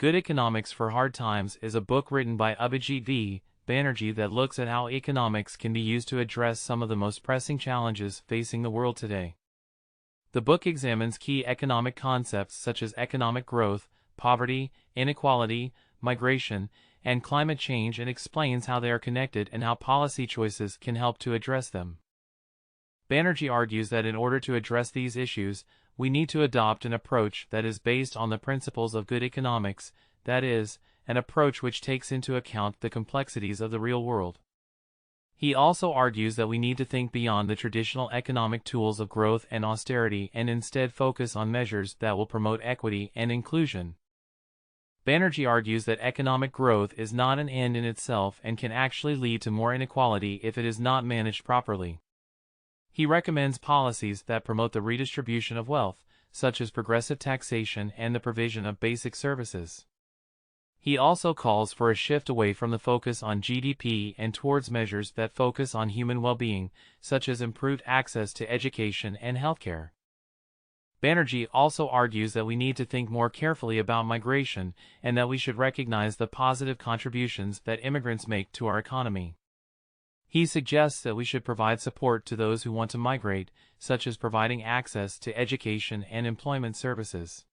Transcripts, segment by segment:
Good Economics for Hard Times is a book written by Abhijit V. Banerjee that looks at how economics can be used to address some of the most pressing challenges facing the world today. The book examines key economic concepts such as economic growth, poverty, inequality, migration, and climate change and explains how they are connected and how policy choices can help to address them. Banerjee argues that in order to address these issues, we need to adopt an approach that is based on the principles of good economics, that is, an approach which takes into account the complexities of the real world. He also argues that we need to think beyond the traditional economic tools of growth and austerity and instead focus on measures that will promote equity and inclusion. Banerjee argues that economic growth is not an end in itself and can actually lead to more inequality if it is not managed properly. He recommends policies that promote the redistribution of wealth, such as progressive taxation and the provision of basic services. He also calls for a shift away from the focus on GDP and towards measures that focus on human well-being, such as improved access to education and healthcare. Banerjee also argues that we need to think more carefully about migration and that we should recognize the positive contributions that immigrants make to our economy. He suggests that we should provide support to those who want to migrate, such as providing access to education and employment services.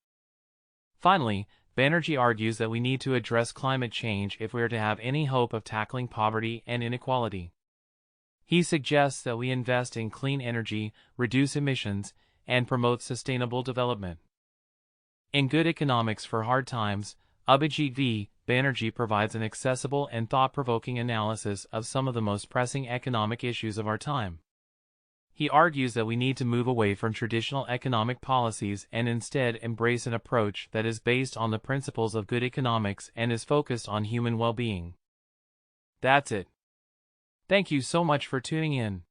Finally, Banerjee argues that we need to address climate change if we are to have any hope of tackling poverty and inequality. He suggests that we invest in clean energy, reduce emissions, and promote sustainable development. In Good Economics for Hard Times, Abhijit V. Banerjee provides an accessible and thought-provoking analysis of some of the most pressing economic issues of our time. He argues that we need to move away from traditional economic policies and instead embrace an approach that is based on the principles of good economics and is focused on human well-being. That's it. Thank you so much for tuning in.